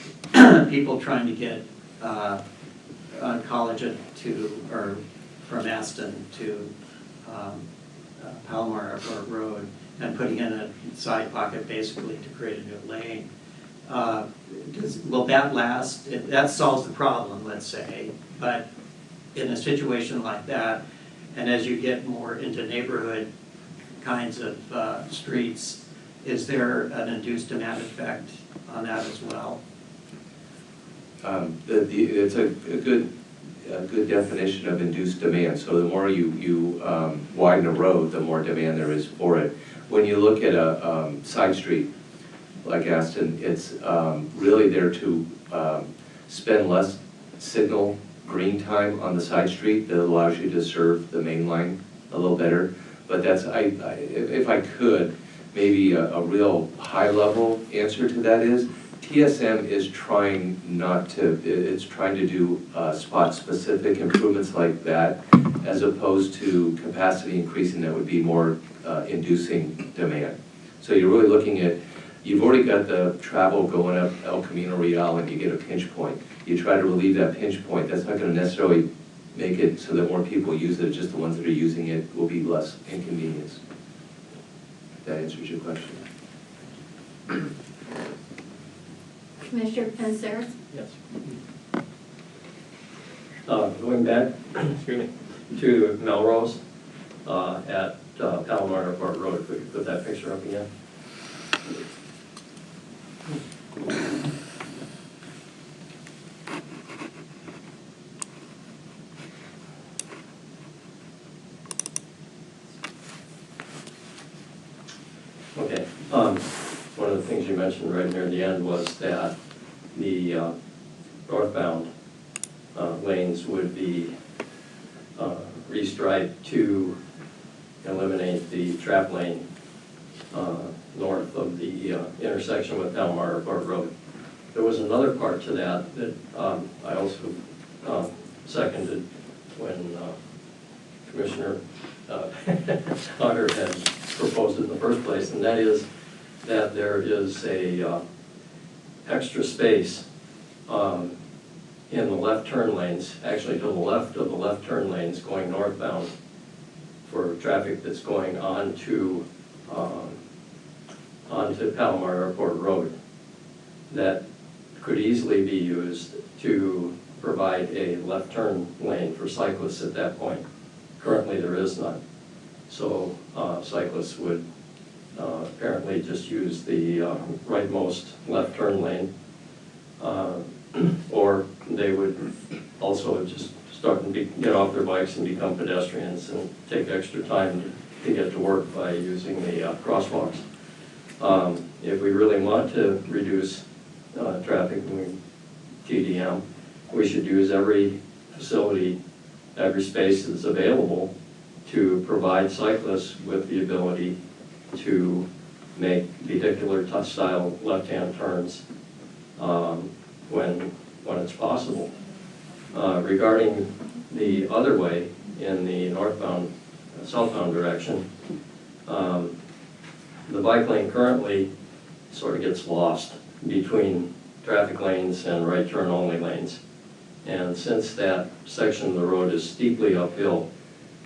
people trying to get college or from Aston to Palomar Road and putting in a side pocket basically to create a new lane, will that last? That solves the problem, let's say, but in a situation like that, and as you get more into neighborhood kinds of streets, is there an induced demand effect on that as well? It's a good definition of induced demand. So the more you widen a road, the more demand there is for it. When you look at a side street like Aston, it's really there to spend less signal green time on the side street that allows you to serve the main line a little better. But that's, if I could, maybe a real high-level answer to that is TSM is trying it's trying to do spot-specific improvements like that, as opposed to capacity increasing that would be more inducing demand. So you're really looking at you've already got the travel going up El Camino Real and you get a pinch point. You try to relieve that pinch point, that's not gonna necessarily make it so that more people use it, just the ones that are using it will be less inconvenienced. That answers your question. Commissioner Panseri? Yes. Going back, excuse me, to Melrose at Palomar Airport Road, if we could put that picture up again. Okay, one of the things you mentioned right near the end was that the northbound lanes would be restriped to eliminate the trap lane north of the intersection with Palomar Airport Road. There was another part to that that I also seconded when Commissioner Hunter had proposed it in the first place, and that is that there is a extra space in the left turn lanes, actually to the left of the left turn lanes going northbound for traffic that's going onto Palomar Airport Road, that could easily be used to provide a left turn lane for cyclists at that point. Currently there is none. So cyclists would apparently just use the rightmost left turn lane, or they would also just start and get off their bikes and become pedestrians and take extra time to get to work by using the crosswalks. If we really want to reduce traffic in TDM, we should use every facility, every space that's available to provide cyclists with the ability to make vehicular style left-hand turns when it's possible. Regarding the other way in the northbound, southbound direction, the bike lane currently sort of gets lost between traffic lanes and right turn only lanes. And since that section of the road is steeply uphill,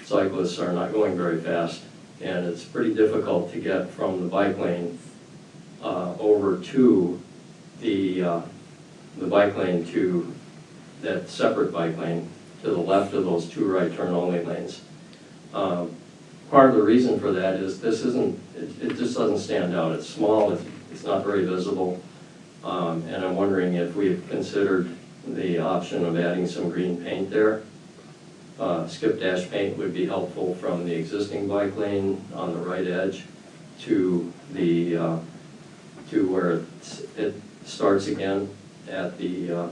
cyclists are not going very fast, and it's pretty difficult to get from the bike lane over to the bike lane to that separate bike lane to the left of those two right turn only lanes. Part of the reason for that is this isn't, it just doesn't stand out. It's small, it's not very visible, and I'm wondering if we've considered the option of adding some green paint there. Skip dash paint would be helpful from the existing bike lane on the right edge to the to where it starts again at the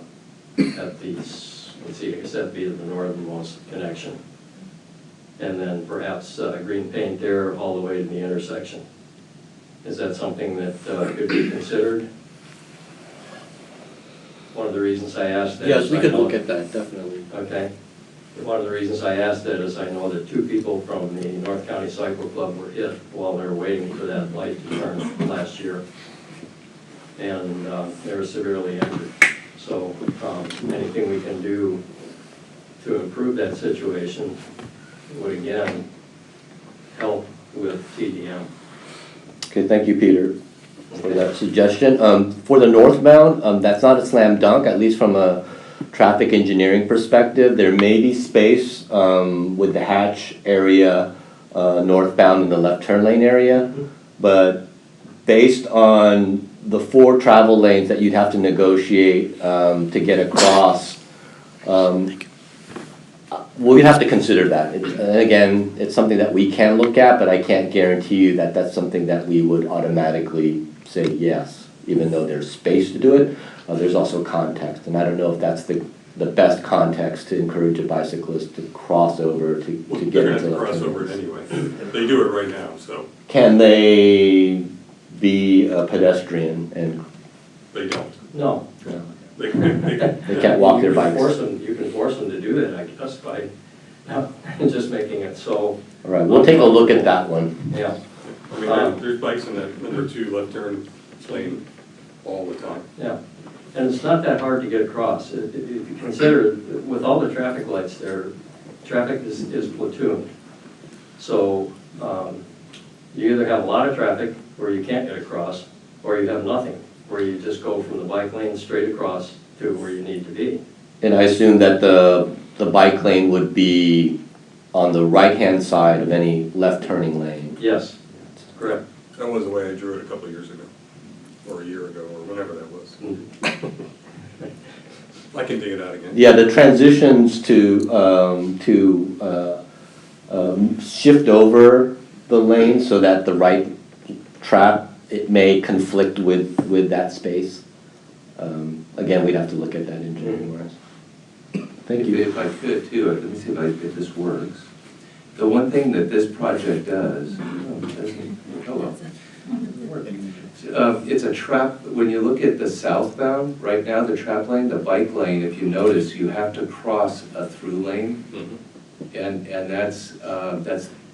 let's see, I guess that'd be the northernmost connection, and then perhaps green paint there all the way to the intersection. Is that something that could be considered? One of the reasons I asked that. Yes, we could look at that, definitely. Okay. One of the reasons I asked that is I know that 2 people from the North County Cycle Club were hit while they were waiting for that light to turn last year, and they were severely injured. So anything we can do to improve that situation would again help with TDM. Okay, thank you, Peter, for that suggestion. For the northbound, that's not a slam dunk, at least from a traffic engineering perspective. There may be space with the hatch area northbound in the left turn lane area, but based on the 4 travel lanes that you'd have to negotiate to get across, we'd have to consider that. And again, it's something that we can look at, but I can't guarantee you that that's something that we would automatically say yes, even though there's space to do it. There's also context, and I don't know if that's the best context to encourage a bicyclist to cross over to get into the cross over it anyway. They do it right now, so. Can they be a pedestrian and? They don't. No. No. They can't walk their You can bikes. you can force them to do that, I guess, by just making it so. All right, we'll take a look at that one. Yeah. I mean, there's bikes in that number 2 left turn lane all the time. Yeah, and it's not that hard to get across. If you consider, with all the traffic lights there, traffic is platooned. So you either have a lot of traffic where you can't get across, or you have nothing, where you just go from the bike lane straight across to where you need to be. And I assume that the bike lane would be on the right-hand side of any left turning lane. Yes, correct. That was the way I drew it a couple of years ago, or a year ago, or whenever that was. I can dig it out again. Yeah, the transitions to shift over the lane so that the right trap, it may conflict with that space. Again, we'd have to look at that engineering-wise. Thank you. If I could too, let me see if this works. The one thing that this project does, it's a trap. When you look at the southbound, right now, the trap lane, the bike lane, if you notice, you have to cross a through lane. And that's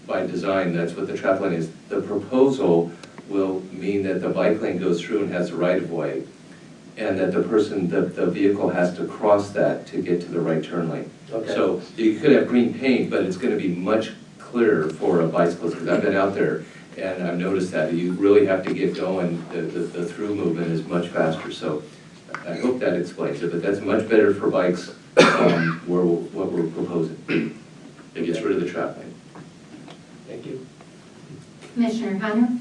by design, that's what the trap lane is. The proposal will mean that the bike lane goes through and has a right of way, and that the vehicle has to cross that to get to the right turn lane. Okay. So you could have green paint, but it's gonna be much clearer for a bicyclist, because I've been out there and I've noticed that you really have to get going. The through movement is much faster, so I hope that explains it, but that's much better for bikes, what we're proposing. It gets rid of the trap lane. Thank you. Commissioner Hunter?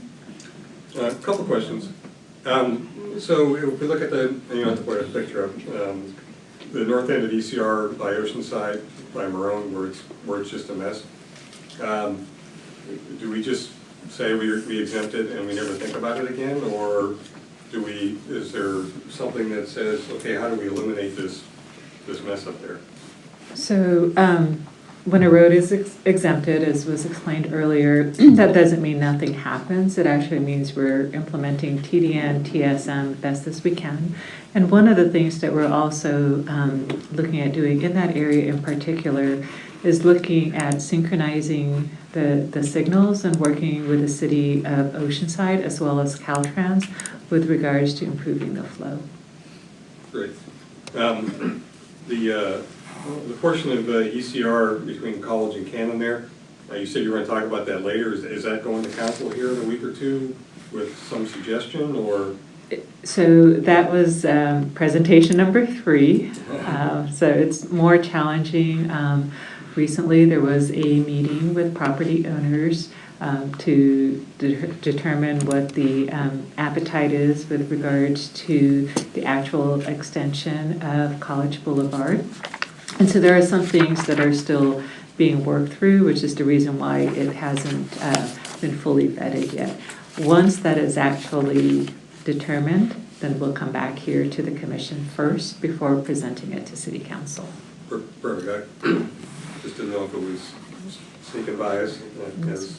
A couple questions. So if we look at the, and you don't have to put a picture up, the north end of ECR by Oceanside, by Marone, where it's just a mess. Do we just say we exempt it and we never think about it again, or is there something that says, okay, how do we eliminate this mess up there? So when a road is exempted, as was explained earlier, that doesn't mean nothing happens. It actually means we're implementing TDN, TSM best as we can. And one of the things that we're also looking at doing in that area in particular is looking at synchronizing the signals and working with the city of Oceanside as well as Caltrans with regards to improving the flow. Great. The portion of ECR between College and Cannon there, you said you were going to talk about that later. Is that going to council here in a week or two with some suggestion, or? So that was presentation number 3. So it's more challenging. Recently, there was a meeting with property owners to determine what the appetite is with regards to the actual extension of College Boulevard. And so there are some things that are still being worked through, which is the reason why it hasn't been fully vetted yet. Once that is actually determined, then we'll come back here to the commission first before presenting it to city council. Perfect. I just didn't know if it was sneaking by us, as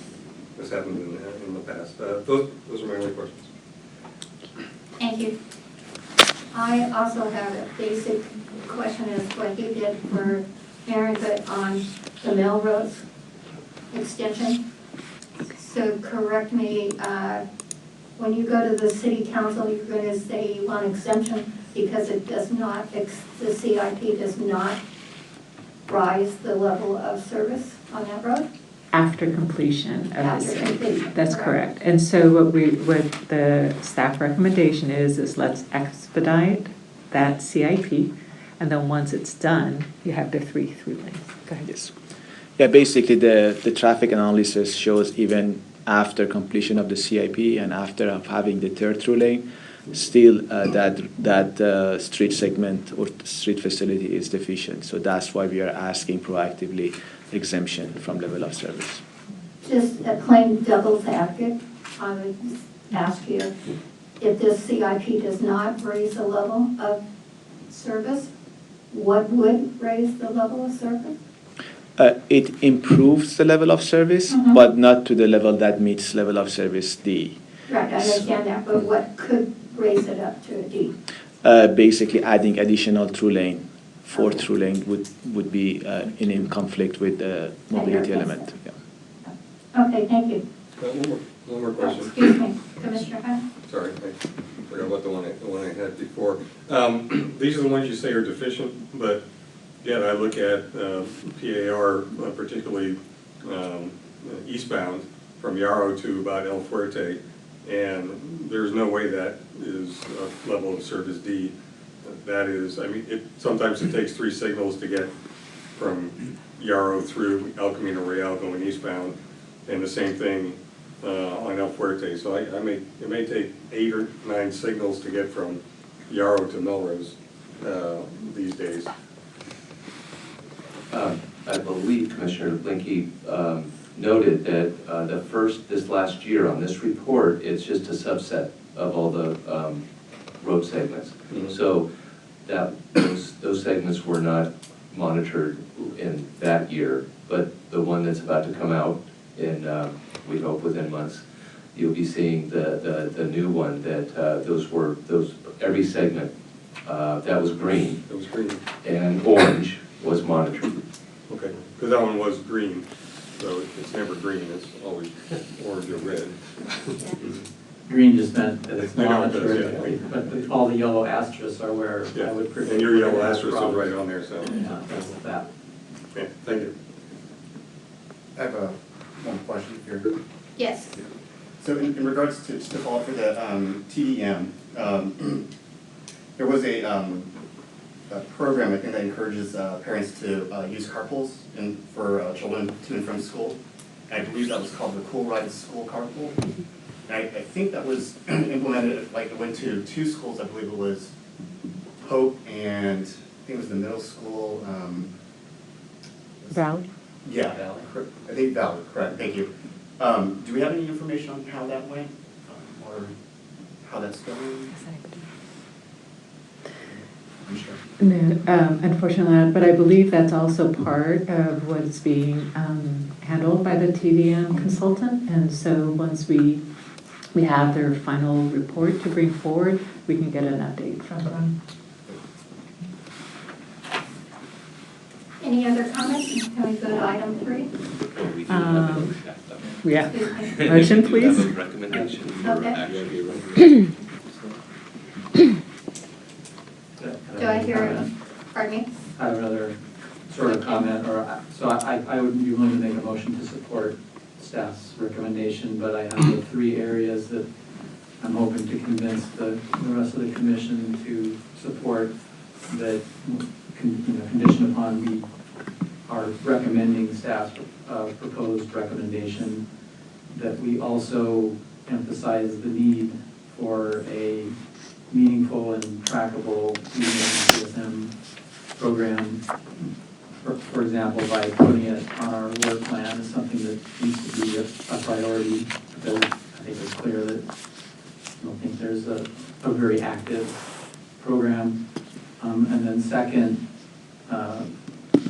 has happened in the past. Those are my only questions. Thank you. I also have a basic question as what you did for Marinwood on the Melrose extension. So correct me, when you go to the city council, you're going to say you want exemption because it does not, the CIP does not rise the level of service on that road? After completion of the After CIP. completion, That's correct. correct. And so what the staff recommendation is let's expedite that CIP, and then once it's done, you have the 3 through lanes. Go ahead. Yes. Yeah, basically the traffic analysis shows even after completion of the CIP and after having the 3rd through lane, still that street segment or street facility is deficient. So that's why we are asking proactively exemption from level of service. Just a plain devil's advocate, I would ask you, if this CIP does not raise the level of service, what would raise the level of service? It improves the level of service, but not to the level that meets level of service D. Right, I understand that, but what could raise it up to a D? Basically adding additional through lane, 4th through lane would be in conflict with the mobility element. Yeah. Okay, thank you. One more question. Excuse me, Commissioner Hunt? Sorry. forgot what the one I had before. These are the ones you say are deficient, but again, I look at PAR, particularly eastbound from Yarrow to about El Fuerte, and there's no way that is a level of service D. That is, I mean, sometimes it takes 3 signals to get from Yarrow through El Camino Real going eastbound, and the same thing on El Fuerte. So it may take 8 or 9 signals to get from Yarrow to Melrose these days. I believe Commissioner Blinky noted that this last year on this report, it's just a subset of all the road segments. Mm-hmm. So those segments were not monitored in that year, but the one that's about to come out in, we hope within months, you'll be seeing the new one that every segment that was green. It was green. And orange was monitored. Okay, because that one was green, so it's never green, it's always orange or red. Green just meant that it's I know it does, monitored, yeah. but all the yellow asterisks are where Yeah, I would predict. and your yellow we're gonna have asterisk is problems. right on there, so. Yeah, that's that. Okay, thank you. I have one question here. Yes. So in regards to, just to follow up for the TDM, there was a program, I think, that encourages parents to use carpools for children to and from school. And I believe that was called the Cool Ride to School carpool. And I think that was implemented, like it went to 2 schools, I believe it was Hope and I think it was the middle school. Valley? Yeah, I think Valley, correct, thank you. Do we have any information on how that went, or how that's going? I'm sure. No, unfortunately not, but I believe that's also part of what's being handled by the TDM consultant. And so once we have their final report to bring forward, we can get an update from them. Any other comments? Can we go to item 3? We do have a motion. Yeah. Excuse me. Motion, We please. have a recommendation for Okay. action. Do I hear, pardon me? I have another sort of comment, so I would be willing to make a motion to support staff's recommendation, but I have the 3 areas that I'm hoping to convince the rest of the commission to support that, condition upon we are recommending staff's proposed recommendation, that we also emphasize the need for a meaningful and trackable TSM program. For example, by putting it on our work plan is something that needs to be a priority, because I think it's clear that I don't think there's a very active program. And then second,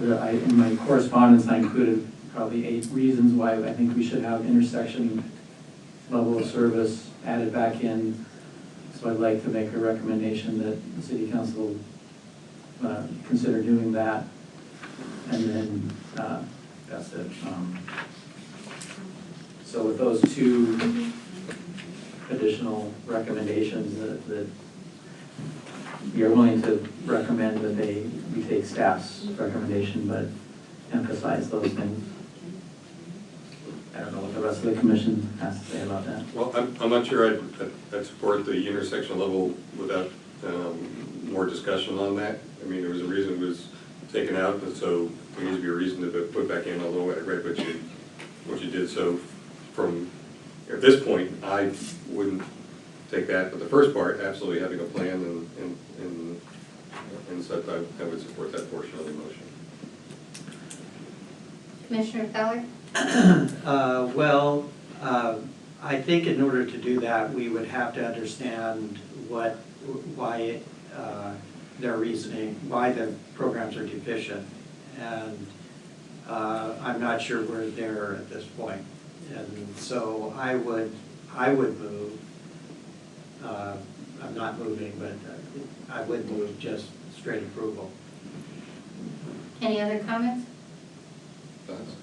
in my correspondence, I included probably 8 reasons why I think we should have intersection level of service added back in. So I'd like to make a recommendation that the City Council consider doing that. And then that's it. So with those 2 additional recommendations that you're willing to recommend that we take staff's recommendation, but emphasize those things. I don't know what the rest of the commission has to say about that. Well, I'm not sure I'd support the intersection level without more discussion on that. I mean, there was a reason it was taken out, and so there needs to be a reason to put back in, although I read what you did. So at this point, I wouldn't take that, but the first part, absolutely having a plan and such, I would support that portion of the motion. Commissioner Feller? I think in order to do that, we would have to understand why their reasoning, why the programs are deficient. And I'm not sure we're there at this point. And so I would move, I'm not moving, but I would move just straight approval. Any other comments? Thoughts?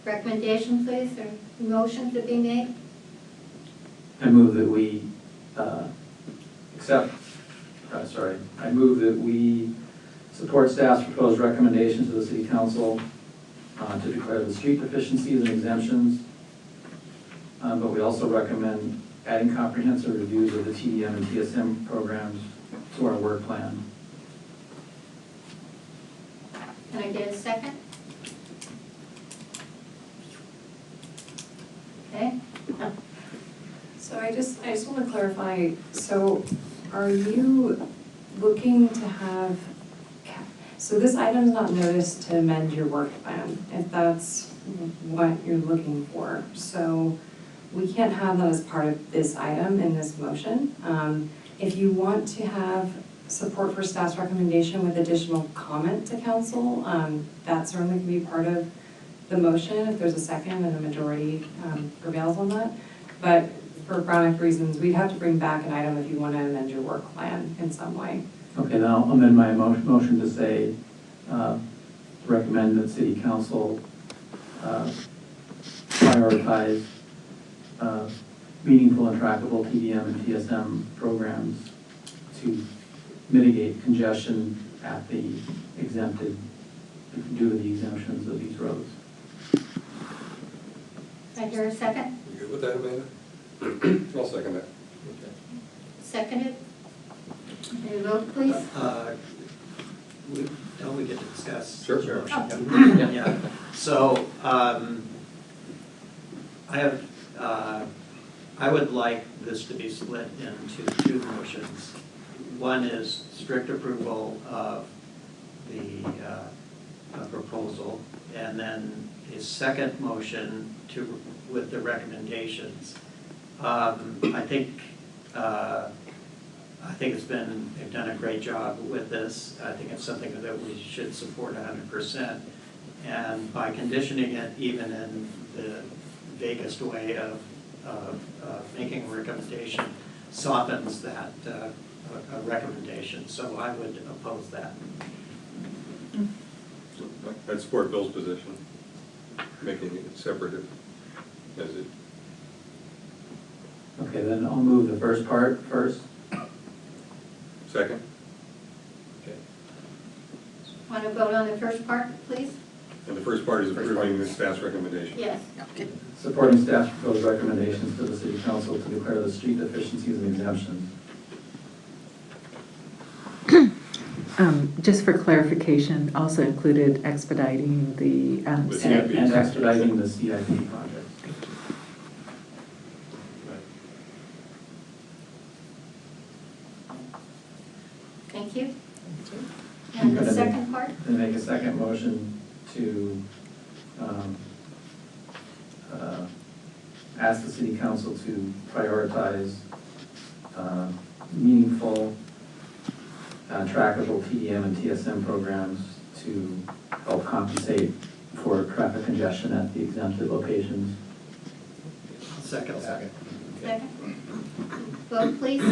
Recommendation, please, or motion to be made? I move that we I move that we support staff's proposed recommendation to the city council to declare the street deficiencies and exemptions. But we also recommend adding comprehensive reviews of the TDM and TSM programs to our work plan. Can I get a second? Okay. So I just want to clarify, so are you looking to have, so this item's not noticed to amend your work plan, if that's what you're looking for. So we can't have that as part of this item in this motion. If you want to have support for staff's recommendation with additional comment to council, that certainly can be part of the motion if there's a second and a majority prevails on that. But for Brown Act reasons, we'd have to bring back an item if you want to amend your work plan in some way. Okay, then I'll amend my motion to say, recommend that city council prioritize meaningful and trackable TDM and TSM programs to mitigate congestion at the exempted, due to the exemptions of these roads. Can I hear a second? You good with that, Amanda? I'll second that. Seconded? Can you vote, please? Don't we get to discuss? Sure. the motion? Oh. Yeah. So, I would like this to be split into two motions. One is strict approval of the proposal, and then a second motion with the recommendations. I think they've done a great job with this. I think it's something that we should support 100%. And by conditioning it even in the vaguest way of making a recommendation softens that a recommendation. So I would oppose that. I'd support Bill's position, making it separate as it. Okay, then I'll move the first part first. Second? Want to vote on the first part, please? And the first part is approving the staff's recommendation. Yes. Supporting staff's proposed recommendations to the city council to declare the street deficiencies and exemptions. Just for clarification, also included expediting the The CIP. CIP. And expediting the CIP project. Thank you. And the second part? Then make a second motion to ask the city council to prioritize meaningful, trackable TDM and TSM programs to help compensate for traffic congestion at the exempted locations. Second. Second. Vote, please.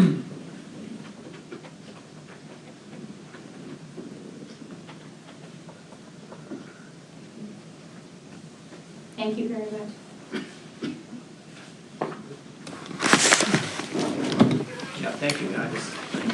Thank you very much. Yeah, thank you, guys.